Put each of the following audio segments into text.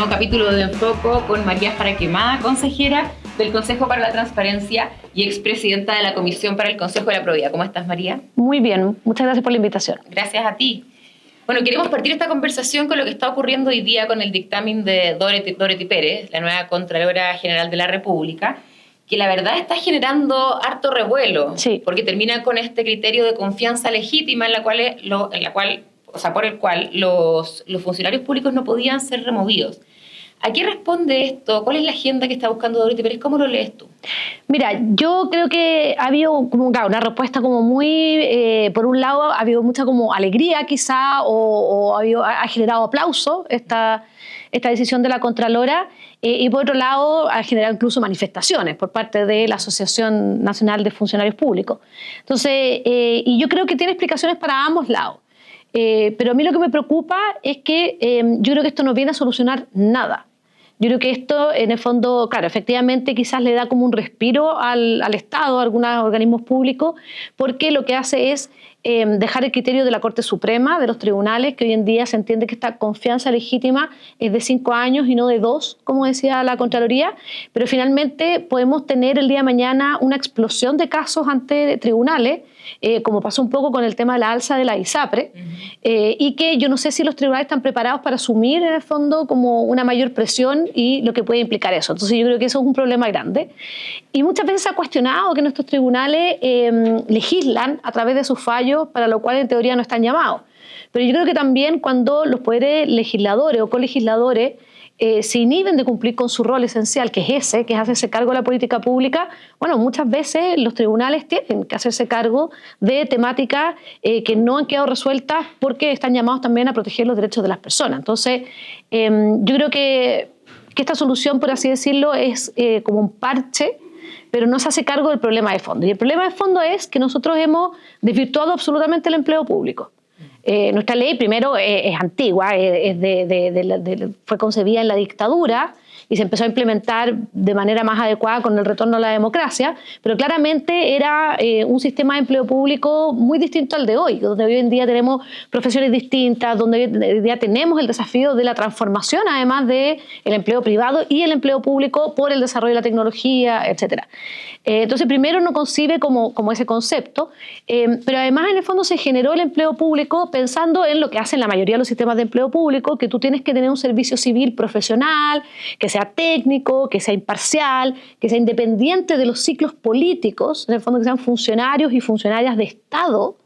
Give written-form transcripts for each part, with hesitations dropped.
nuevo capítulo de Enfoco con María Jaraquemada, consejera del Consejo para la Transparencia y expresidenta de la Comisión para el Consejo de la Probidad. ¿Cómo estás, María? Muy bien, muchas gracias por la invitación. Gracias a ti. Bueno, queremos partir esta conversación con lo que está ocurriendo hoy día con el dictamen de Dorothy Pérez, la nueva Contralora General de la República, que la verdad está generando harto revuelo, sí, porque termina con este criterio de confianza legítima por el cual los funcionarios públicos no podían ser removidos. ¿A qué responde esto? ¿Cuál es la agenda que está buscando Dorothy Pérez? ¿Cómo lo lees tú? Mira, yo creo que ha habido como, claro, una respuesta como muy, por un lado ha habido mucha como alegría quizá o ha generado aplauso esta decisión de la Contralora y por otro lado ha generado incluso manifestaciones por parte de la Asociación Nacional de Funcionarios Públicos. Entonces, y yo creo que tiene explicaciones para ambos lados. Pero a mí lo que me preocupa es que yo creo que esto no viene a solucionar nada. Yo creo que esto, en el fondo, claro, efectivamente quizás le da como un respiro al Estado, a algunos organismos públicos, porque lo que hace es dejar el criterio de la Corte Suprema, de los tribunales, que hoy en día se entiende que esta confianza legítima es de 5 años y no de 2, como decía la Contraloría, pero finalmente podemos tener el día de mañana una explosión de casos ante tribunales, como pasó un poco con el tema de la alza de la ISAPRE, y que yo no sé si los tribunales están preparados para asumir en el fondo como una mayor presión y lo que puede implicar eso. Entonces yo creo que eso es un problema grande. Y muchas veces se ha cuestionado que nuestros tribunales legislan a través de sus fallos, para lo cual en teoría no están llamados. Pero yo creo que también cuando los poderes legisladores o colegisladores se inhiben de cumplir con su rol esencial, que es hacerse cargo de la política pública, bueno, muchas veces los tribunales tienen que hacerse cargo de temáticas que no han quedado resueltas porque están llamados también a proteger los derechos de las personas. Entonces, yo creo que esta solución, por así decirlo, es como un parche, pero no se hace cargo del problema de fondo. Y el problema de fondo es que nosotros hemos desvirtuado absolutamente el empleo público. Nuestra ley, primero, es antigua, fue concebida en la dictadura y se empezó a implementar de manera más adecuada con el retorno a la democracia, pero claramente era un sistema de empleo público muy distinto al de hoy, donde hoy en día tenemos profesiones distintas, donde hoy en día tenemos el desafío de la transformación, además del empleo privado y el empleo público por el desarrollo de la tecnología, etc. Entonces, primero no concibe como ese concepto, pero además en el fondo se generó el empleo público pensando en lo que hacen la mayoría de los sistemas de empleo público, que tú tienes que tener un servicio civil profesional, que sea técnico, que sea imparcial, que sea independiente de los ciclos políticos, en el fondo que sean funcionarios y funcionarias de Estado,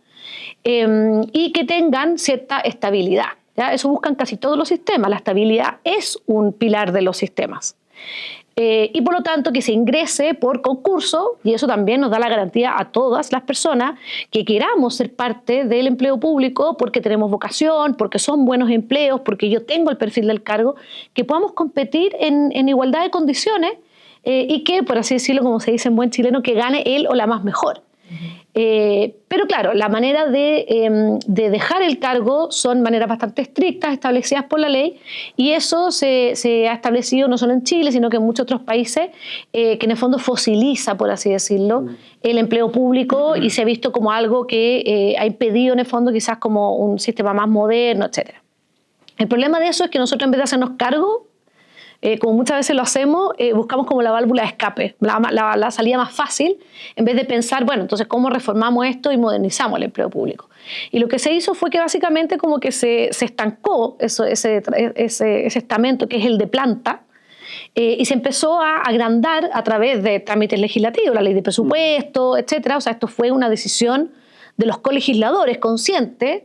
y que tengan cierta estabilidad, ¿ya? Eso buscan casi todos los sistemas, la estabilidad es un pilar de los sistemas. Y por lo tanto que se ingrese por concurso, y eso también nos da la garantía a todas las personas que queramos ser parte del empleo público porque tenemos vocación, porque son buenos empleos, porque yo tengo el perfil del cargo, que podamos competir en igualdad de condiciones y que, por así decirlo, como se dice en buen chileno, que gane él o la más mejor. Pero claro, la manera de dejar el cargo son maneras bastante estrictas establecidas por la ley, y eso se ha establecido no solo en Chile, sino que en muchos otros países, que en el fondo fosiliza, por así decirlo, el empleo público, y se ha visto como algo que ha impedido en el fondo quizás como un sistema más moderno, etc. El problema de eso es que nosotros, en vez de hacernos cargo, como muchas veces lo hacemos, buscamos como la válvula de escape, la salida más fácil, en vez de pensar, bueno, entonces cómo reformamos esto y modernizamos el empleo público. Y lo que se hizo fue que básicamente como que se estancó ese estamento que es el de planta, y se empezó a agrandar a través de trámites legislativos, la ley de presupuesto, etcétera. O sea, esto fue una decisión de los colegisladores conscientes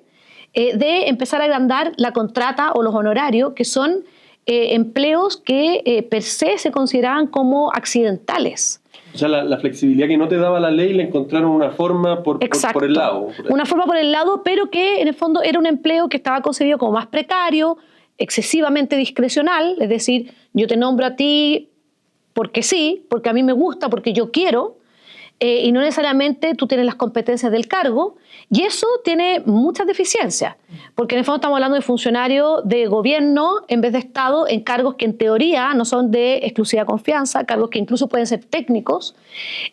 de empezar a agrandar la contrata o los honorarios, que son empleos que per se se consideraban como accidentales. O sea, la flexibilidad que no te daba la ley le encontraron una forma por el lado. Una forma por el lado, pero que en el fondo era un empleo que estaba concebido como más precario, excesivamente discrecional, es decir, yo te nombro a ti porque sí, porque a mí me gusta, porque yo quiero, y no necesariamente tú tienes las competencias del cargo, y eso tiene muchas deficiencias, porque en el fondo estamos hablando de funcionarios de gobierno en vez de Estado en cargos que en teoría no son de exclusiva confianza, cargos que incluso pueden ser técnicos.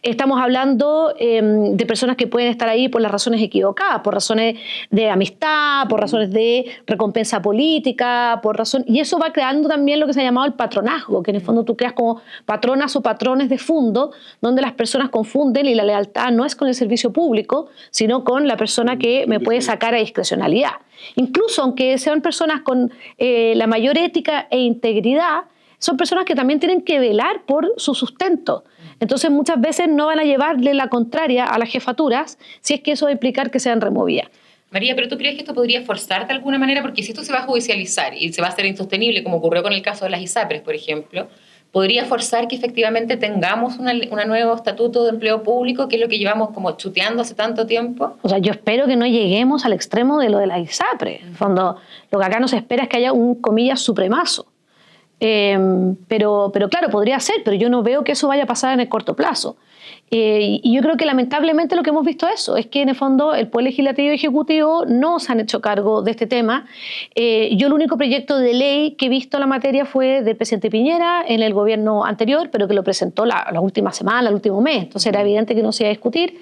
Estamos hablando de personas que pueden estar ahí por las razones equivocadas, por razones de amistad, por razones de recompensa política, y eso va creando también lo que se ha llamado el patronazgo, que en el fondo tú creas como patronas o patrones de fondo, donde las personas confunden y la lealtad no es con el servicio público, sino con la persona que me puede sacar a discrecionalidad. Incluso aunque sean personas con la mayor ética e integridad, son personas que también tienen que velar por su sustento. Entonces muchas veces no van a llevarle la contraria a las jefaturas si es que eso va a implicar que sean removidas. María, ¿pero tú crees que esto podría forzar de alguna manera? Porque si esto se va a judicializar y se va a hacer insostenible, como ocurrió con el caso de las ISAPRES, por ejemplo, ¿podría forzar que efectivamente tengamos un nuevo estatuto de empleo público, que es lo que llevamos como chuteando hace tanto tiempo? O sea, yo espero que no lleguemos al extremo de lo de las ISAPRES. En el fondo, lo que acá no se espera es que haya un, comillas, supremazo. Pero claro, podría ser, pero yo no veo que eso vaya a pasar en el corto plazo. Y yo creo que lamentablemente lo que hemos visto es que en el fondo el Poder Legislativo y Ejecutivo no se han hecho cargo de este tema. Yo el único proyecto de ley que he visto en la materia fue del presidente Piñera en el gobierno anterior, pero que lo presentó la última semana, el último mes, entonces era evidente que no se iba a discutir.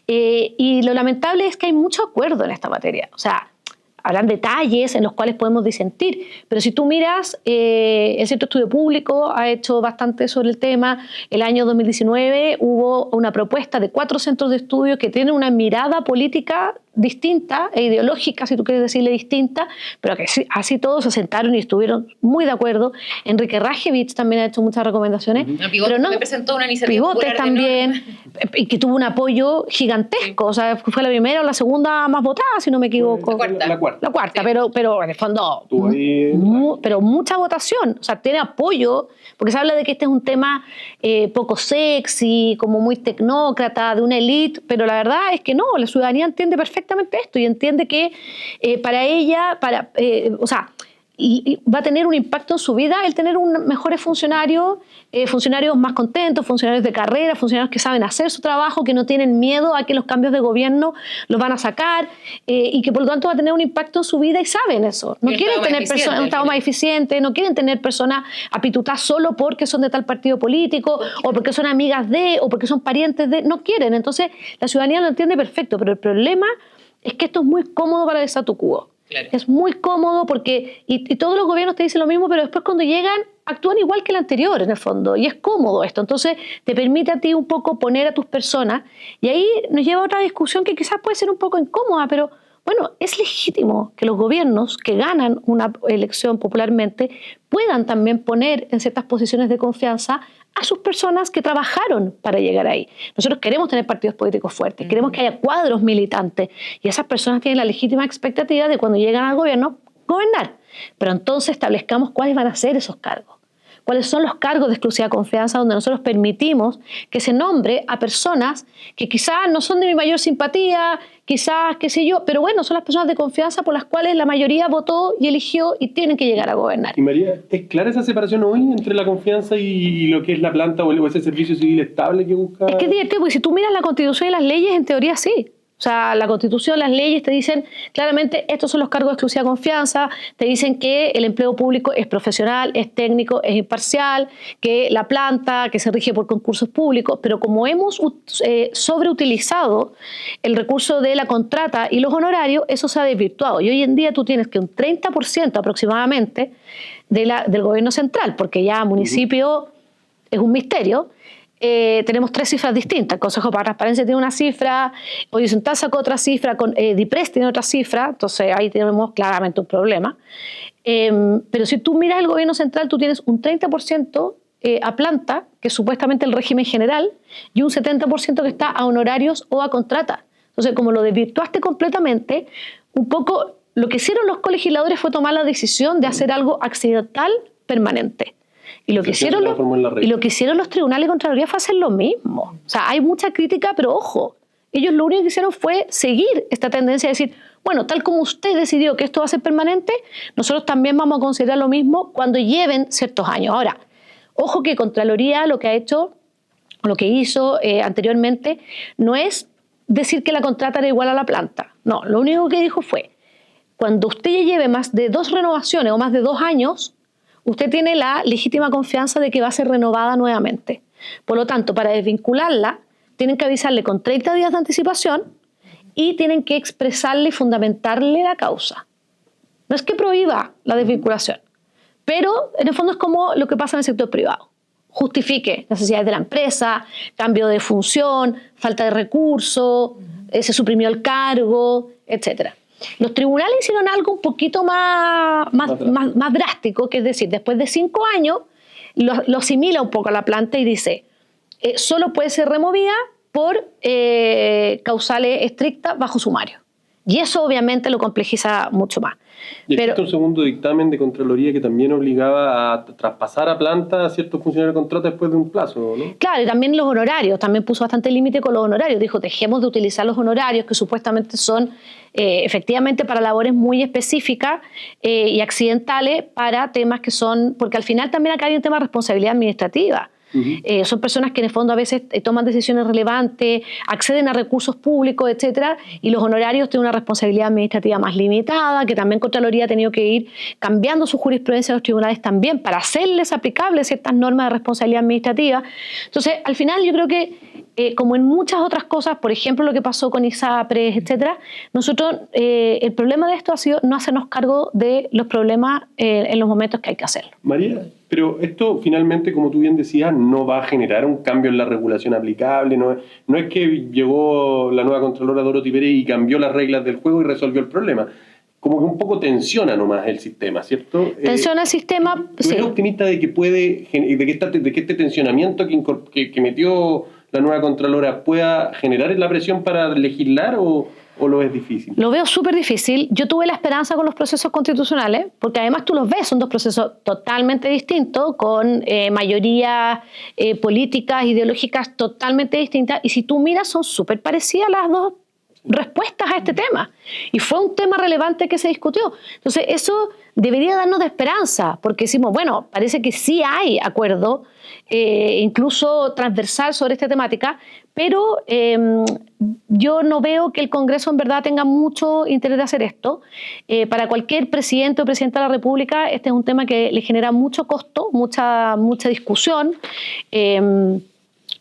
Y lo lamentable es que hay mucho acuerdo en esta materia. O sea, habrán detalles en los cuales podemos disentir, pero si tú miras, el Centro de Estudio Público ha hecho bastante sobre el tema. El año 2019 hubo una propuesta de 4 centros de estudio que tienen una mirada política distinta e ideológica, si tú quieres decirle distinta, pero que así todos se sentaron y estuvieron muy de acuerdo. Enrique Rajevich también ha hecho muchas recomendaciones. Pivotes pero no, presentó una iniciativa Pivotes también, y que tuvo un apoyo gigantesco. Sí. O sea, fue la primera o la segunda más votada, si no me equivoco. La cuarta, sí. pero en el fondo, pero mucha votación. O sea, tiene apoyo, porque se habla de que este es un tema poco sexy, como muy tecnócrata, de una élite, pero la verdad es que no, la ciudadanía entiende perfectamente esto y entiende que para ella, o sea, y va a tener un impacto en su vida el tener mejores funcionarios, funcionarios más contentos, funcionarios de carrera, funcionarios que saben hacer su trabajo, que no tienen miedo a que los cambios de gobierno los van a sacar, y que por lo tanto va a tener un impacto en su vida y saben eso. No quieren tener un Estado más eficiente, no quieren tener personas apitutadas solo porque son de tal partido político o porque son amigas de o porque son parientes de, no quieren. Entonces la ciudadanía lo entiende perfecto, pero el problema es que esto es muy cómodo para el statu quo. Claro. Es muy cómodo porque, y todos los gobiernos te dicen lo mismo, pero después cuando llegan actúan igual que el anterior en el fondo, y es cómodo esto. Entonces te permite a ti un poco poner a tus personas, y ahí nos lleva a otra discusión que quizás puede ser un poco incómoda, pero bueno, es legítimo que los gobiernos que ganan una elección popularmente puedan también poner en ciertas posiciones de confianza a sus personas que trabajaron para llegar ahí. Nosotros queremos tener partidos políticos fuertes, queremos que haya cuadros militantes, y esas personas tienen la legítima expectativa de cuando llegan al gobierno, gobernar. Pero entonces establezcamos cuáles van a ser esos cargos. Cuáles son los cargos de exclusiva confianza donde nosotros permitimos que se nombre a personas que quizás no son de mi mayor simpatía, quizás, qué sé yo, pero bueno, son las personas de confianza por las cuales la mayoría votó y eligió y tienen que llegar a gobernar. Y María, ¿es clara esa separación hoy entre la confianza y lo que es la planta o ese servicio civil estable que busca? Es que es divertido, porque si tú miras la Constitución y las leyes, en teoría sí. O sea, la Constitución, las leyes te dicen claramente estos son los cargos de exclusiva confianza, te dicen que el empleo público es profesional, es técnico, es imparcial, que la planta, que se rige por concursos públicos, pero como hemos sobreutilizado el recurso de la contrata y los honorarios, eso se ha desvirtuado. Y hoy en día tú tienes que un 30% aproximadamente del gobierno central, porque ya municipio es un misterio. Tenemos 3 cifras distintas. El Consejo para Transparencia tiene una cifra, Horizontal sacó otra cifra, DIPRES tiene otra cifra, entonces ahí tenemos claramente un problema. Pero si tú miras el gobierno central, tú tienes un 30% a planta, que es supuestamente el régimen general, y un 70% que está a honorarios o a contrata. Entonces, como lo desvirtuaste completamente, un poco lo que hicieron los colegisladores fue tomar la decisión de hacer algo accidental permanente. Y lo que hicieron los tribunales de Contraloría fue hacer lo mismo. O sea, hay mucha crítica, pero ojo, ellos lo único que hicieron fue seguir esta tendencia de decir, bueno, tal como usted decidió que esto va a ser permanente, nosotros también vamos a considerar lo mismo cuando lleven ciertos años. Ahora, ojo que Contraloría lo que ha hecho lo que hizo anteriormente, no es decir que la contrata era igual a la planta. No, lo único que dijo fue, cuando usted ya lleve más de 2 renovaciones o más de 2 años, usted tiene la legítima confianza de que va a ser renovada nuevamente. Por lo tanto, para desvincularla, tienen que avisarle con 30 días de anticipación y tienen que expresarle y fundamentarle la causa. No es que prohíba la desvinculación, pero en el fondo es como lo que pasa en el sector privado. Justifique necesidades de la empresa, cambio de función, falta de recursos, se suprimió el cargo, etc. Los tribunales hicieron algo un poquito más drástico, que es decir, después de 5 años lo asimila un poco a la planta y dice, solo puede ser removida por causales estrictas bajo sumario. Y eso obviamente lo complejiza mucho más. Y existe un segundo dictamen de Contraloría que también obligaba a traspasar a planta a ciertos funcionarios de contrato después de un plazo, ¿no? Claro, y también los honorarios, también puso bastante límite con los honorarios. Dijo, dejemos de utilizar los honorarios que supuestamente son efectivamente para labores muy específicas y accidentales para temas que son, porque al final también acá hay un tema de responsabilidad administrativa. Son personas que en el fondo a veces toman decisiones relevantes, acceden a recursos públicos, etcétera, y los honorarios tienen una responsabilidad administrativa más limitada, que también Contraloría ha tenido que ir cambiando su jurisprudencia a los tribunales también para hacerles aplicables ciertas normas de responsabilidad administrativa. Entonces, al final yo creo que como en muchas otras cosas, por ejemplo lo que pasó con ISAPRES, etcétera, nosotros el problema de esto ha sido no hacernos cargo de los problemas en los momentos que hay que hacerlo. María, pero esto finalmente, como tú bien decías, no va a generar un cambio en la regulación aplicable, no es que llegó la nueva Contralora Dorothy Pérez y cambió las reglas del juego y resolvió el problema. Como que un poco tensiona nomás el sistema, ¿cierto? Tensiona el sistema, sí. ¿Eres optimista de que de que este tensionamiento que metió la nueva Contralora pueda generar la presión para legislar o lo ves difícil? Lo veo súper difícil. Yo tuve la esperanza con los procesos constitucionales, porque además tú los ves, son 2 procesos totalmente distintos, con mayorías políticas, ideológicas totalmente distintas, y si tú miras son súper parecidas las 2 respuestas a este tema. Y fue un tema relevante que se discutió. Entonces eso debería darnos de esperanza, porque decimos, bueno, parece que sí hay acuerdo, incluso transversal sobre esta temática, pero yo no veo que el Congreso en verdad tenga mucho interés de hacer esto. Para cualquier presidente o presidenta de la República, este es un tema que le genera mucho costo, mucha discusión,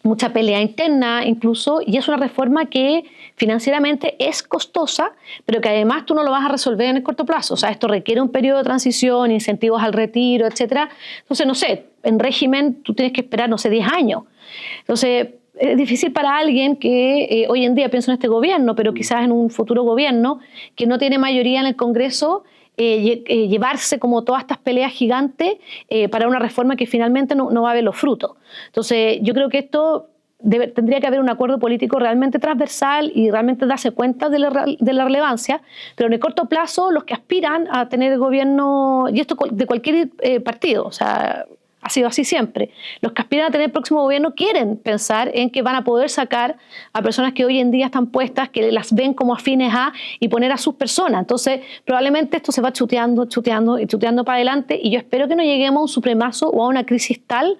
mucha pelea interna incluso, y es una reforma que financieramente es costosa, pero que además tú no lo vas a resolver en el corto plazo. O sea, esto requiere un periodo de transición, incentivos al retiro, etcétera. Entonces, no sé, en régimen tú tienes que esperar, no sé, 10 años. Entonces, es difícil para alguien que hoy en día piensa en este gobierno, pero quizás en un futuro gobierno que no tiene mayoría en el Congreso, llevarse como todas estas peleas gigantes para una reforma que finalmente no va a ver los frutos. Entonces, yo creo que esto tendría que haber un acuerdo político realmente transversal y realmente darse cuenta de la relevancia, pero en el corto plazo los que aspiran a tener el gobierno, y esto de cualquier partido, o sea, ha sido así siempre, los que aspiran a tener el próximo gobierno quieren pensar en que van a poder sacar a personas que hoy en día están puestas, que las ven como afines a, y poner a sus personas. Entonces, probablemente esto se va chuteando para adelante, y yo espero que no lleguemos a un supremazo o a una crisis tal,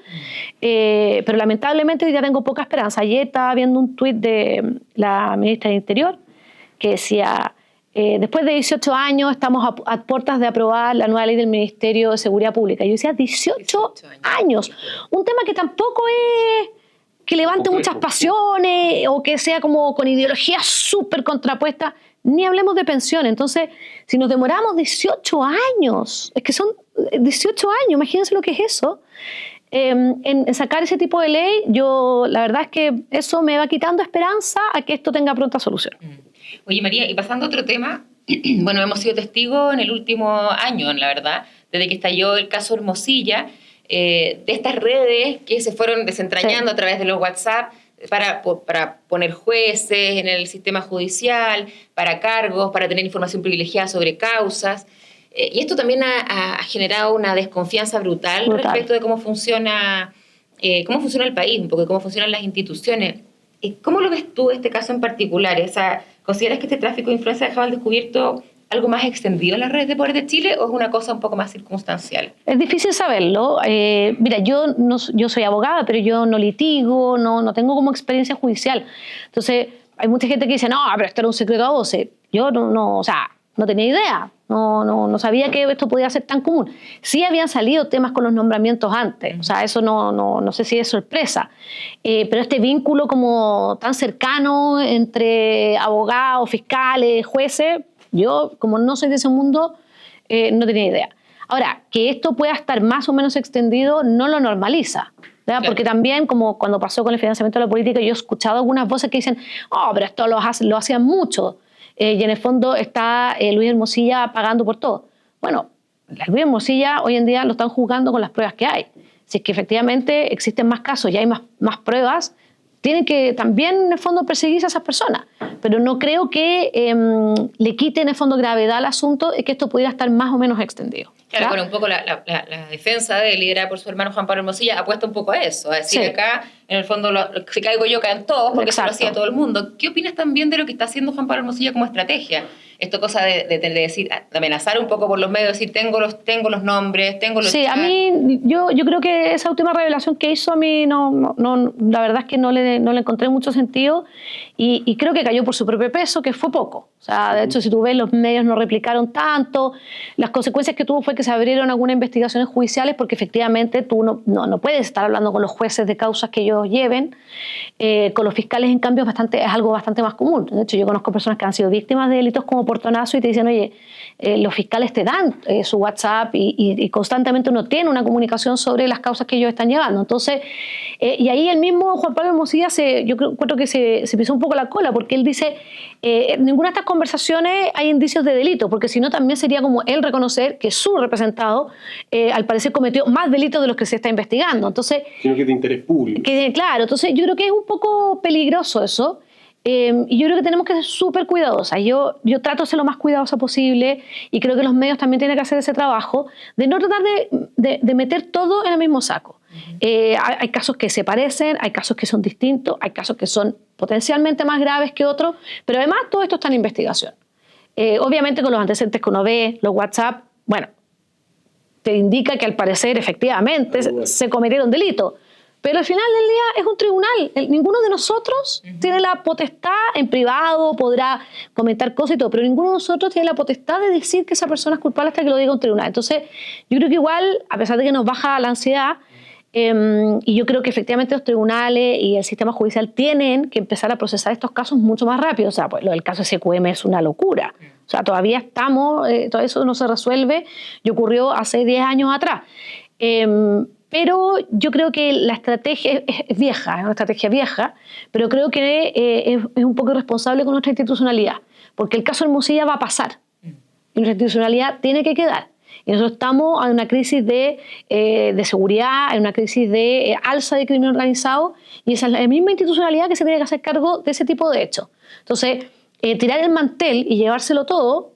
pero lamentablemente hoy ya tengo poca esperanza. Ayer estaba viendo un tuit de la ministra del Interior que decía, después de 18 años estamos a puertas de aprobar la nueva ley del Ministerio de Seguridad Pública. Yo decía, 18 años. Un tema que tampoco es que levante muchas pasiones o que sea como con ideología súper contrapuesta. Ni hablemos de pensiones. Entonces, si nos demoramos 18 años, es que son 18 años, imagínense lo que es eso. En sacar ese tipo de ley, la verdad es que eso me va quitando esperanza a que esto tenga pronta solución. Oye, María, y pasando a otro tema, bueno, hemos sido testigos en el último año, la verdad, desde que estalló el caso Hermosilla, de estas redes que se fueron desentrañando a través de los WhatsApp para poner jueces en el sistema judicial, para cargos, para tener información privilegiada sobre causas. Y esto también ha generado una desconfianza brutal respecto de cómo funciona el país, un poco de cómo funcionan las instituciones. ¿Cómo lo ves tú este caso en particular? O sea, ¿consideras que este tráfico de influencia ha dejado al descubierto algo más extendido en las redes de poder de Chile o es una cosa un poco más circunstancial? Es difícil saberlo. Mira, yo soy abogada, pero yo no litigo, no tengo como experiencia judicial. Entonces, hay mucha gente que dice, no, pero esto era un secreto a voces. Yo o sea, no tenía idea. No sabía que esto podía ser tan común. Sí habían salido temas con los nombramientos antes, o sea, eso no sé si es sorpresa, pero este vínculo como tan cercano entre abogados, fiscales, jueces, yo como no soy de ese mundo, no tenía idea. Ahora, que esto pueda estar más o menos extendido no lo normaliza. Claro. Porque también, como cuando pasó con el financiamiento de la política, yo he escuchado algunas voces que dicen, oh, pero esto lo hacían mucho. Y en el fondo está Luis Hermosilla pagando por todo. Bueno, Luis Hermosilla hoy en día lo están juzgando con las pruebas que hay. Si es que efectivamente existen más casos y hay más pruebas, tienen que también en el fondo perseguirse a esas personas. Pero no creo que le quite en el fondo gravedad al asunto y que esto pudiera estar más o menos extendido. Claro, bueno, un poco la defensa liderada por su hermano Juan Pablo Hermosilla apuesta un poco a eso, a decir, sí, acá en el fondo si caigo yo caen todos porque eso lo hacía todo el mundo. ¿Qué opinas también de lo que está haciendo Juan Pablo Hermosilla como estrategia? Esto cosa de decir, de amenazar un poco por los medios, decir tengo los nombres, tengo los sí, chats. A mí yo creo que esa última revelación que hizo a mí la verdad es que no le encontré mucho sentido y creo que cayó por su propio peso, que fue poco. O sea, de hecho, si tú ves, los medios no replicaron tanto. Las consecuencias que tuvo fue que se abrieron algunas investigaciones judiciales porque efectivamente tú no puedes estar hablando con los jueces de causas que ellos lleven. Con los fiscales, en cambio, es algo bastante más común. De hecho, yo conozco personas que han sido víctimas de delitos como portonazo y te dicen, oye, los fiscales te dan su WhatsApp y constantemente uno tiene una comunicación sobre las causas que ellos están llevando. Entonces, y ahí el mismo Juan Pablo Hermosilla yo creo que se pisó un poco la cola porque él dice, en ninguna de estas conversaciones hay indicios de delito, porque si no también sería como él reconocer que su representado al parecer cometió más delitos de los que se está investigando. Entonces, sino que es de interés público. Claro, entonces yo creo que es un poco peligroso eso. Y yo creo que tenemos que ser súper cuidadosas. Yo trato de ser lo más cuidadosa posible y creo que los medios también tienen que hacer ese trabajo de no tratar de meter todo en el mismo saco. Hay casos que se parecen, hay casos que son distintos, hay casos que son potencialmente más graves que otros, pero además todo esto está en investigación. Obviamente con los antecedentes que uno ve, los WhatsApp, bueno, te indica que al parecer efectivamente se cometieron delitos. Pero al final del día es un tribunal. Ninguno de nosotros tiene la potestad, en privado podrá comentar cosas y todo, pero ninguno de nosotros tiene la potestad de decir que esa persona es culpable hasta que lo diga un tribunal. Entonces, yo creo que igual, a pesar de que nos baja la ansiedad, y yo creo que efectivamente los tribunales y el sistema judicial tienen que empezar a procesar estos casos mucho más rápido. O sea, pues lo del caso SQM es una locura. O sea, todavía todo eso no se resuelve y ocurrió hace 10 años atrás. Pero yo creo que la estrategia es vieja, es una estrategia vieja, pero creo que es un poco irresponsable con nuestra institucionalidad, porque el caso Hermosilla va a pasar y nuestra institucionalidad tiene que quedar. Y nosotros estamos en una crisis de seguridad, en una crisis de alza de crimen organizado, y esa es la misma institucionalidad que se tiene que hacer cargo de ese tipo de hechos. Entonces, tirar el mantel y llevárselo todo,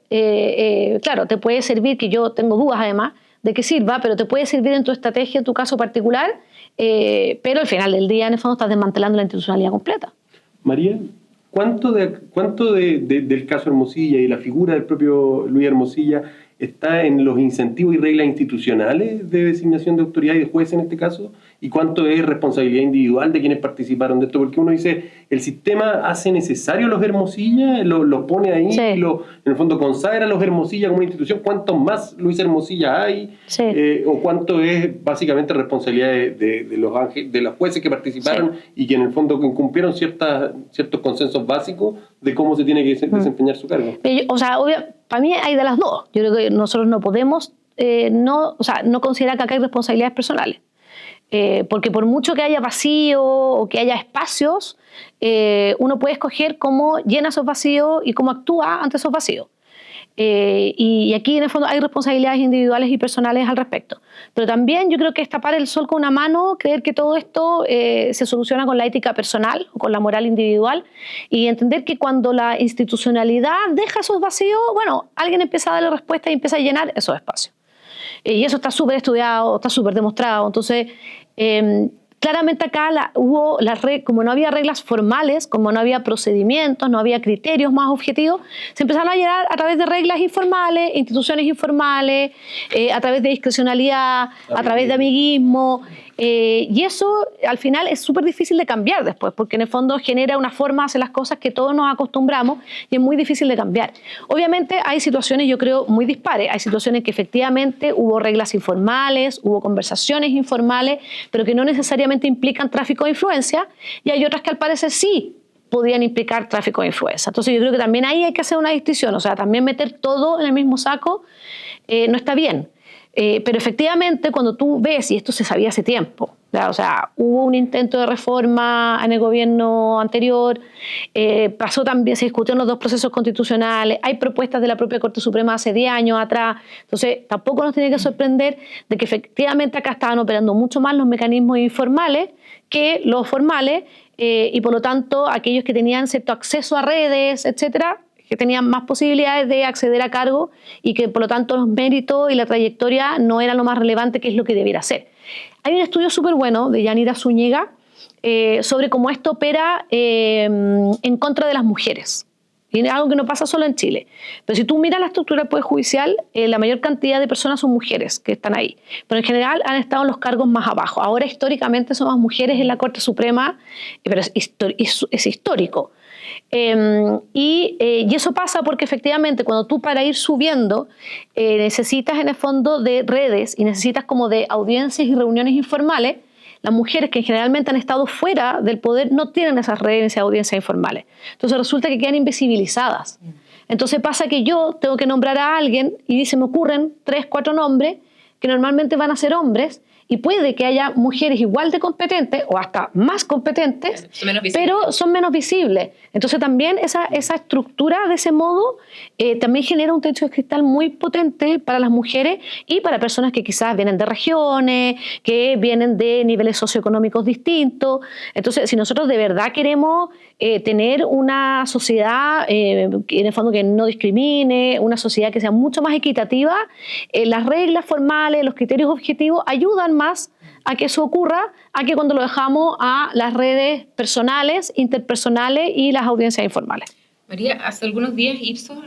claro, te puede servir, que yo tengo dudas además, de que sirva, pero te puede servir en tu estrategia, en tu caso particular, pero al final del día, en el fondo, estás desmantelando la institucionalidad completa. María, ¿cuánto del caso Hermosilla y la figura del propio Luis Hermosilla está en los incentivos y reglas institucionales de designación de autoridad y de juez en este caso? ¿Y cuánto es responsabilidad individual de quienes participaron de esto? Porque uno dice, el sistema hace necesario a los Hermosilla, los pone ahí, sí. En el fondo consagra a los Hermosilla como una institución. ¿Cuántos más Luis Hermosilla hay? Sí. ¿O cuánto es básicamente responsabilidad de los jueces que participaron, sí, y que en el fondo incumplieron ciertos consensos básicos de cómo se tiene que desempeñar su cargo? O sea, para mí hay de las dos. Yo creo que nosotros no podemos no considerar que acá hay responsabilidades personales. Porque por mucho que haya vacío o que haya espacios, uno puede escoger cómo llena esos vacíos y cómo actúa ante esos vacíos. Y aquí en el fondo hay responsabilidades individuales y personales al respecto. Pero también yo creo que es tapar el sol con una mano, creer que todo esto se soluciona con la ética personal o con la moral individual, y entender que cuando la institucionalidad deja esos vacíos, bueno, alguien empieza a darle respuesta y empieza a llenar esos espacios. Y eso está súper estudiado, está súper demostrado. Entonces, claramente acá como no había reglas formales, como no había procedimientos, no había criterios más objetivos, se empezaron a llegar a través de reglas informales, instituciones informales, a través de discrecionalidad, a través de amiguismo, y eso al final es súper difícil de cambiar después, porque en el fondo genera una forma de hacer las cosas que todos nos acostumbramos y es muy difícil de cambiar. Obviamente hay situaciones, yo creo, muy dispares. Hay situaciones que efectivamente hubo reglas informales, hubo conversaciones informales, pero que no necesariamente implican tráfico de influencia, y hay otras que al parecer sí podían implicar tráfico de influencia. Entonces yo creo que también ahí hay que hacer una distinción, o sea, también meter todo en el mismo saco no está bien. Pero efectivamente cuando tú ves, y esto se sabía hace tiempo, ¿verdad? O sea, hubo un intento de reforma en el gobierno anterior, pasó también, se discutieron los dos procesos constitucionales, hay propuestas de la propia Corte Suprema hace 10 años atrás, entonces tampoco nos tiene que sorprender de que efectivamente acá estaban operando mucho más los mecanismos informales que los formales, y por lo tanto aquellos que tenían cierto acceso a redes, etcétera, que tenían más posibilidades de acceder a cargo y que por lo tanto los méritos y la trayectoria no eran lo más relevante, que es lo que debiera ser. Hay un estudio súper bueno de Yanira Zúñiga sobre cómo esto opera en contra de las mujeres. Y es algo que no pasa solo en Chile. Pero si tú miras la estructura del Poder Judicial, la mayor cantidad de personas son mujeres que están ahí. Pero en general han estado en los cargos más abajo. Ahora históricamente son más mujeres en la Corte Suprema, pero es histórico. Y eso pasa porque efectivamente cuando tú para ir subiendo necesitas en el fondo de redes y necesitas como de audiencias y reuniones informales, las mujeres que generalmente han estado fuera del poder no tienen esas redes y esas audiencias informales. Entonces resulta que quedan invisibilizadas. Entonces pasa que yo tengo que nombrar a alguien y se me ocurren 3, 4 nombres que normalmente van a ser hombres, y puede que haya mujeres igual de competentes o hasta más competentes, pero son menos visibles. Entonces también esa estructura de ese modo también genera un techo de cristal muy potente para las mujeres y para personas que quizás vienen de regiones, que vienen de niveles socioeconómicos distintos. Entonces, si nosotros de verdad queremos tener una sociedad en el fondo que no discrimine, una sociedad que sea mucho más equitativa, las reglas formales, los criterios objetivos ayudan más a que eso ocurra, a que cuando lo dejamos a las redes personales, interpersonales y las audiencias informales. María, hace algunos días Ipsos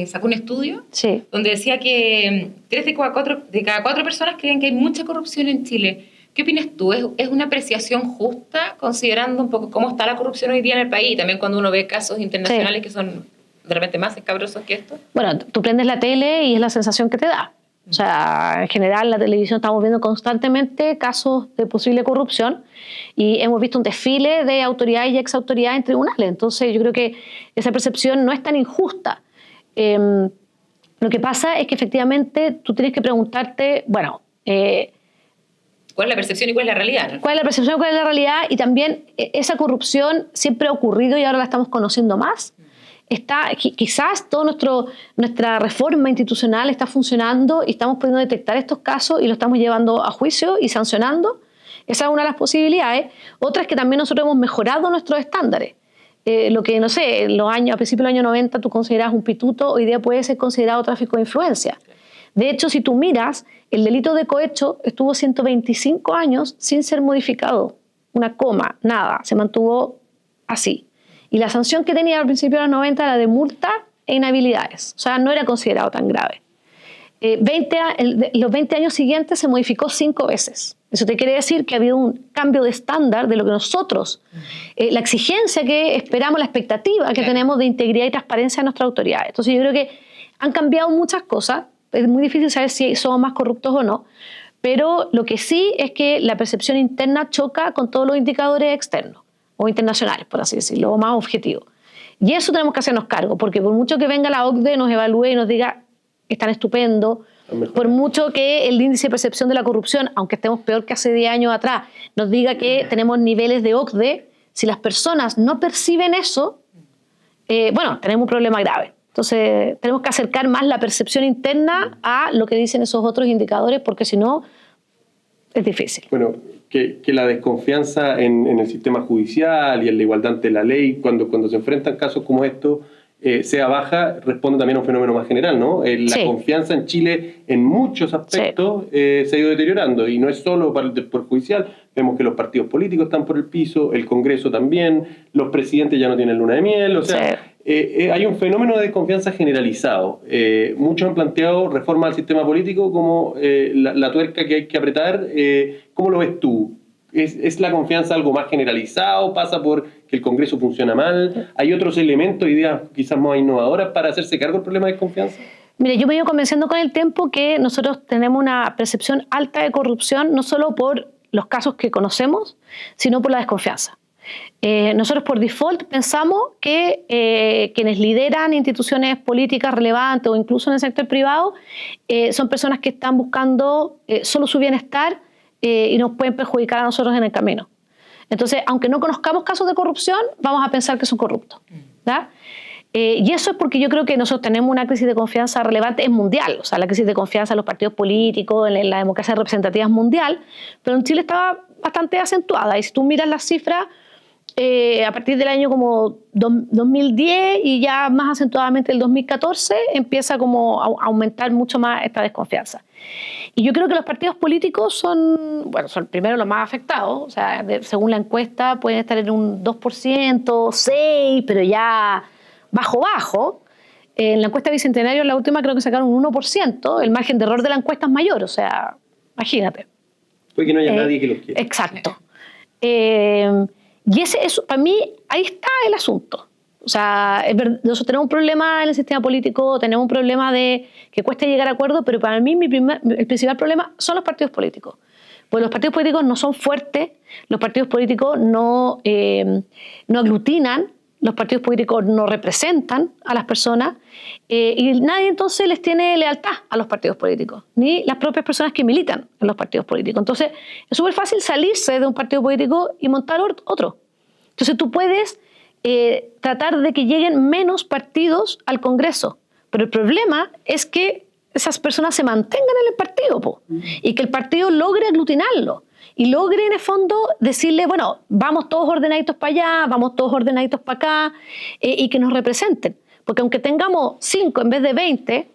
sacó un estudio sí, donde decía que 3 de cada 4 personas creen que hay mucha corrupción en Chile. ¿Qué opinas tú? ¿Es una apreciación justa considerando un poco cómo está la corrupción hoy día en el país? También cuando uno ve casos internacionales que son de repente más escabrosos que esto. Bueno, tú prendes la tele y es la sensación que te da. O sea, en general en la televisión estamos viendo constantemente casos de posible corrupción y hemos visto un desfile de autoridades y exautoridades en tribunales. Entonces yo creo que esa percepción no es tan injusta. Lo que pasa es que efectivamente tú tienes que preguntarte, bueno, ¿cuál es la percepción y cuál es la realidad? ¿No? ¿Cuál es la percepción y cuál es la realidad? Y también esa corrupción siempre ha ocurrido y ahora la estamos conociendo más. Quizás toda nuestra reforma institucional está funcionando y estamos pudiendo detectar estos casos y lo estamos llevando a juicio y sancionando. Esa es una de las posibilidades. Otra es que también nosotros hemos mejorado nuestros estándares. Lo que, no sé, a principios del año 90 tú considerabas un pituto, hoy día puede ser considerado tráfico de influencia. De hecho, si tú miras, el delito de cohecho estuvo 125 años sin ser modificado. Una coma, nada, se mantuvo así. Y la sanción que tenía al principio de los 90 era de multa e inhabilidades. O sea, no era considerado tan grave. Los 20 años siguientes se modificó 5 veces. Eso te quiere decir que ha habido un cambio de estándar de lo que nosotros, la exigencia que esperamos, la expectativa que tenemos de integridad y transparencia de nuestras autoridades. Entonces yo creo que han cambiado muchas cosas. Es muy difícil saber si somos más corruptos o no. Pero lo que sí es que la percepción interna choca con todos los indicadores externos o internacionales, por así decirlo, o más objetivos. Y eso tenemos que hacernos cargo, porque por mucho que venga la OCDE, nos evalúe y nos diga que están estupendo, por mucho que el índice de percepción de la corrupción, aunque estemos peor que hace 10 años atrás, nos diga que tenemos niveles de OCDE, si las personas no perciben eso, bueno, tenemos un problema grave. Entonces, tenemos que acercar más la percepción interna a lo que dicen esos otros indicadores, porque si no, es difícil. Bueno, que la desconfianza en el sistema judicial y en la igualdad ante la ley, cuando se enfrentan casos como estos, sea baja, responde también a un fenómeno más general, ¿no? La confianza en Chile en muchos aspectos se ha ido deteriorando, y no es solo para el Poder Judicial. Vemos que los partidos políticos están por el piso, el Congreso también, los presidentes ya no tienen luna de miel, o sea, hay un fenómeno de desconfianza generalizado. Muchos han planteado reforma al sistema político como la tuerca que hay que apretar. ¿Cómo lo ves tú? ¿Es la confianza algo más generalizado? ¿Pasa por que el Congreso funciona mal? ¿Hay otros elementos, ideas quizás más innovadoras para hacerse cargo del problema de desconfianza? Mire, yo me he ido convenciendo con el tiempo que nosotros tenemos una percepción alta de corrupción, no solo por los casos que conocemos, sino por la desconfianza. Nosotros por default pensamos que quienes lideran instituciones políticas relevantes o incluso en el sector privado son personas que están buscando solo su bienestar y nos pueden perjudicar a nosotros en el camino. Entonces, aunque no conozcamos casos de corrupción, vamos a pensar que son corruptos, ¿verdad? Y eso es porque yo creo que nosotros tenemos una crisis de confianza relevante, es mundial, o sea, la crisis de confianza en los partidos políticos, en la democracia representativa es mundial, pero en Chile estaba bastante acentuada, y si tú miras las cifras, a partir del año como 2010 y ya más acentuadamente el 2014 empieza como a aumentar mucho más esta desconfianza. Y yo creo que los partidos políticos son primero los más afectados, o sea, según la encuesta pueden estar en un 2%, 6%, pero ya bajo. En la encuesta Bicentenario, la última, creo que sacaron un 1%, el margen de error de la encuesta es mayor, o sea, imagínate. Puede que no haya nadie que los quiera. Exacto. Y eso, para mí, ahí está el asunto. O sea, nosotros tenemos un problema en el sistema político, tenemos un problema de que cuesta llegar a acuerdos, pero para mí el principal problema son los partidos políticos. Pues los partidos políticos no son fuertes, los partidos políticos no aglutinan, los partidos políticos no representan a las personas y nadie entonces les tiene lealtad a los partidos políticos, ni las propias personas que militan en los partidos políticos. Entonces es súper fácil salirse de un partido político y montar otro. Entonces tú puedes tratar de que lleguen menos partidos al Congreso, pero el problema es que esas personas se mantengan en el partido y que el partido logre aglutinarlo. Y logre en el fondo decirle, bueno, vamos todos ordenaditos para allá, vamos todos ordenaditos para acá, y que nos representen. Porque aunque tengamos 5 en vez de 20,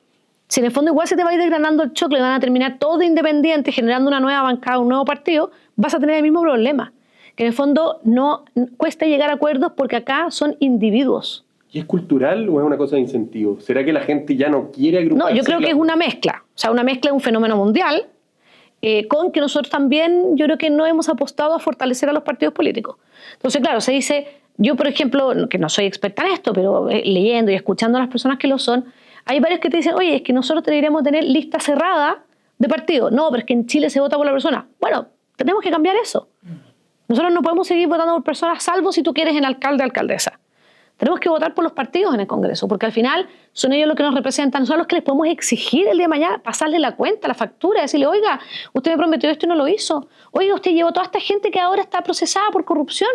si en el fondo igual se te va a ir desgranando el chocolate, van a terminar todos de independientes, generando una nueva bancada, un nuevo partido, vas a tener el mismo problema. Que en el fondo no cuesta llegar a acuerdos porque acá son individuos. ¿Y es cultural o es una cosa de incentivo? ¿Será que la gente ya no quiere agruparse? No, yo creo que es una mezcla. O sea, una mezcla de un fenómeno mundial, con que nosotros también, yo creo que no hemos apostado a fortalecer a los partidos políticos. Entonces, claro, se dice, yo por ejemplo, que no soy experta en esto, pero leyendo y escuchando a las personas que lo son, hay varios que te dicen, oye, es que nosotros deberíamos tener lista cerrada de partidos. No, pero es que en Chile se vota por la persona. Bueno, tenemos que cambiar eso. Nosotros no podemos seguir votando por personas, salvo si tú quieres en alcalde o alcaldesa. Tenemos que votar por los partidos en el Congreso, porque al final son ellos los que nos representan, son los que les podemos exigir el día de mañana, pasarle la cuenta, la factura, decirle, oiga, usted me prometió esto y no lo hizo. Oiga, usted llevó toda esta gente que ahora está procesada por corrupción.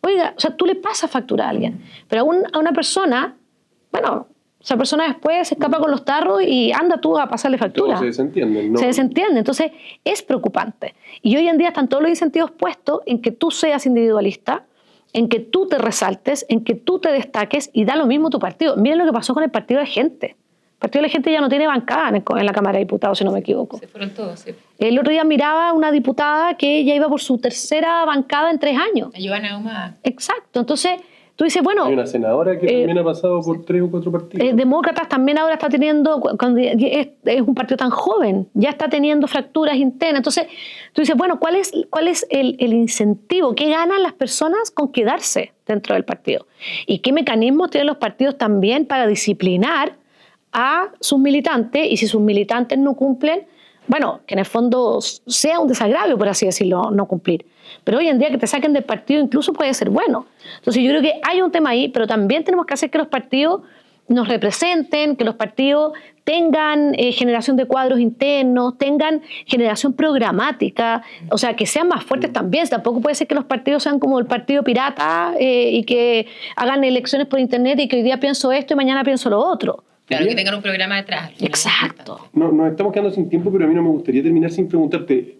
Oiga, o sea, tú le pasas factura a alguien. Pero a una persona, bueno, esa persona después se escapa con los tarros y anda tú a pasarle factura. Todos se desentienden, ¿no? Se desentiende. Entonces, es preocupante. Y hoy en día están todos los incentivos puestos en que tú seas individualista, en que tú te resaltes, en que tú te destaques y da lo mismo tu partido. Miren lo que pasó con el Partido de la Gente. El Partido de la Gente ya no tiene bancada en la Cámara de Diputados, si no me equivoco. Se fueron todos, sí. El otro día miraba a una diputada que ya iba por su tercera bancada en 3 años. La Giovanna Ahumada. Exacto. Entonces, tú dices, bueno... Hay una senadora que también ha pasado por 3 o 4 partidos. Demócratas también ahora está teniendo, es un partido tan joven, ya está teniendo fracturas internas. Entonces, tú dices, bueno, ¿cuál es el incentivo? ¿Qué ganan las personas con quedarse dentro del partido? ¿Y qué mecanismos tienen los partidos también para disciplinar a sus militantes? Y si sus militantes no cumplen, bueno, que en el fondo sea un desagravio, por así decirlo, no cumplir. Pero hoy en día que te saquen del partido incluso puede ser bueno. Entonces yo creo que hay un tema ahí, pero también tenemos que hacer que los partidos nos representen, que los partidos tengan generación de cuadros internos, tengan generación programática, o sea, que sean más fuertes también. Tampoco puede ser que los partidos sean como el partido pirata y que hagan elecciones por internet y que hoy día pienso esto y mañana pienso lo otro. Claro, que tengan un programa detrás. Exacto. No, nos estamos quedando sin tiempo, pero a mí no me gustaría terminar sin preguntarte.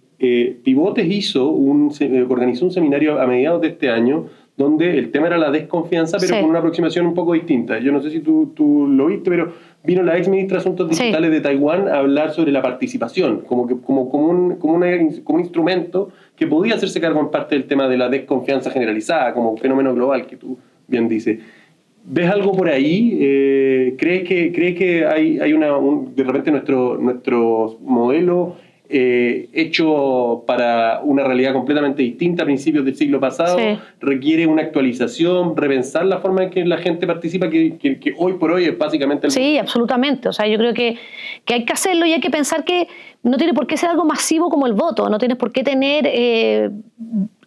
Pivotes organizó un seminario a mediados de este año donde el tema era la desconfianza, pero con una aproximación un poco distinta. Yo no sé si tú lo viste, pero vino la ex ministra de Asuntos Digitales de Taiwán a hablar sobre la participación, como un instrumento que podía hacerse cargo en parte del tema de la desconfianza generalizada, como un fenómeno global que tú bien dices. ¿Ves algo por ahí? ¿Crees que hay de repente nuestro modelo hecho para una realidad completamente distinta a principios del siglo pasado requiere una actualización, repensar la forma en que la gente participa, que hoy por hoy es básicamente el... Sí, absolutamente. O sea, yo creo que hay que hacerlo y hay que pensar que no tiene por qué ser algo masivo como el voto, no tienes por qué tener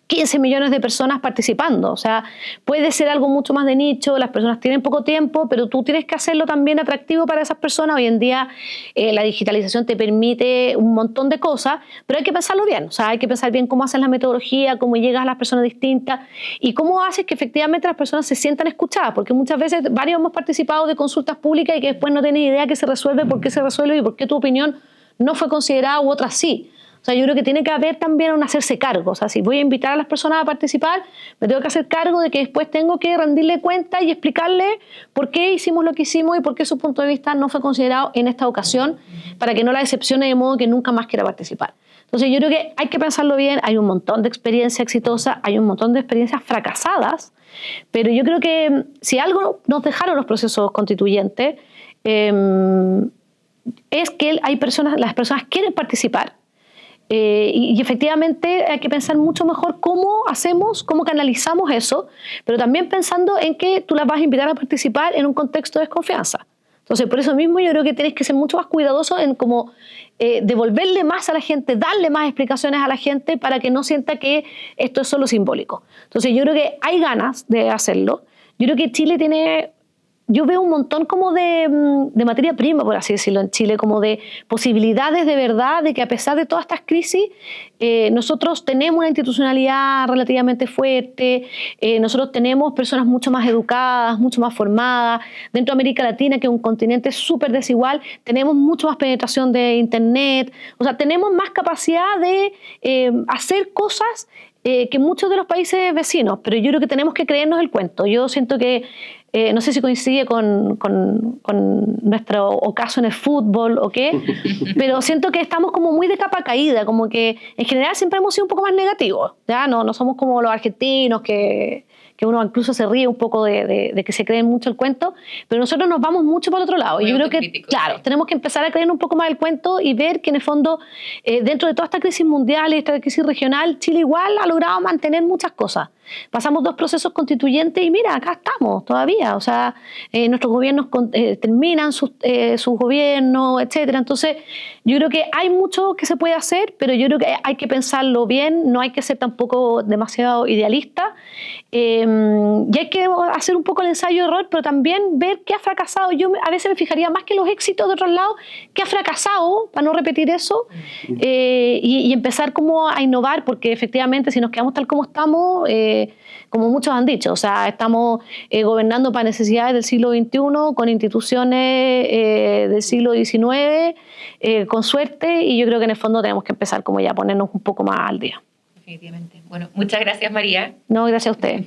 15 millones de personas participando. O sea, puede ser algo mucho más de nicho, las personas tienen poco tiempo, pero tú tienes que hacerlo también atractivo para esas personas. Hoy en día la digitalización te permite un montón de cosas, pero hay que pensarlo bien. O sea, hay que pensar bien cómo haces la metodología, cómo llegas a las personas distintas y cómo haces que efectivamente las personas se sientan escuchadas, porque muchas veces varios hemos participado de consultas públicas y que después no tienes idea qué se resuelve, por qué se resuelve y por qué tu opinión no fue considerada u otra sí. O sea, yo creo que tiene que haber también un hacerse cargo. O sea, si voy a invitar a las personas a participar, me tengo que hacer cargo de que después tengo que rendirle cuenta y explicarle por qué hicimos lo que hicimos y por qué su punto de vista no fue considerado en esta ocasión, para que no la decepcione de modo que nunca más quiera participar. Entonces, yo creo que hay que pensarlo bien. Hay un montón de experiencias exitosas, hay un montón de experiencias fracasadas, pero yo creo que si algo nos dejaron los procesos constituyentes es que las personas quieren participar. Y efectivamente hay que pensar mucho mejor cómo hacemos, cómo canalizamos eso, pero también pensando en que tú las vas a invitar a participar en un contexto de desconfianza. Entonces, por eso mismo yo creo que tienes que ser mucho más cuidadoso en cómo devolverle más a la gente, darle más explicaciones a la gente para que no sienta que esto es solo simbólico. Entonces, yo creo que hay ganas de hacerlo. Yo creo que Chile tiene... Yo veo un montón como de materia prima, por así decirlo, en Chile, como de posibilidades de verdad, de que a pesar de todas estas crisis, nosotros tenemos una institucionalidad relativamente fuerte, nosotros tenemos personas mucho más educadas, mucho más formadas. Dentro de América Latina, que es un continente súper desigual, tenemos mucho más penetración de Internet, o sea, tenemos más capacidad de hacer cosas que muchos de los países vecinos, pero yo creo que tenemos que creernos el cuento. Yo siento que no sé si coincide con nuestro ocaso en el fútbol o qué, pero siento que estamos como muy de capa caída, como que en general siempre hemos sido un poco más negativos, ¿ya? No somos como los argentinos que uno incluso se ríe un poco de que se creen mucho el cuento, pero nosotros nos vamos mucho por el otro lado. Muy yo creo que, claro, tenemos que empezar a creer un poco más el cuento y ver que en el fondo, dentro de toda esta crisis mundial y esta crisis regional, Chile igual ha logrado mantener muchas cosas. Pasamos 2 procesos constituyentes y mira, acá estamos todavía. O sea, nuestros gobiernos terminan sus gobiernos, etcétera. Entonces, yo creo que hay mucho que se puede hacer, pero yo creo que hay que pensarlo bien, no hay que ser tampoco demasiado idealista. Y hay que hacer un poco el ensayo-error, pero también ver qué ha fracasado. Yo a veces me fijaría más que los éxitos de otros lados, qué ha fracasado, para no repetir eso, y empezar como a innovar, porque efectivamente si nos quedamos tal como estamos, como muchos han dicho, o sea, estamos gobernando para necesidades del siglo XXI, con instituciones del siglo XIX, con suerte, y yo creo que en el fondo tenemos que empezar como ya a ponernos un poco más al día. Definitivamente. Bueno, muchas gracias, María. No, gracias a usted.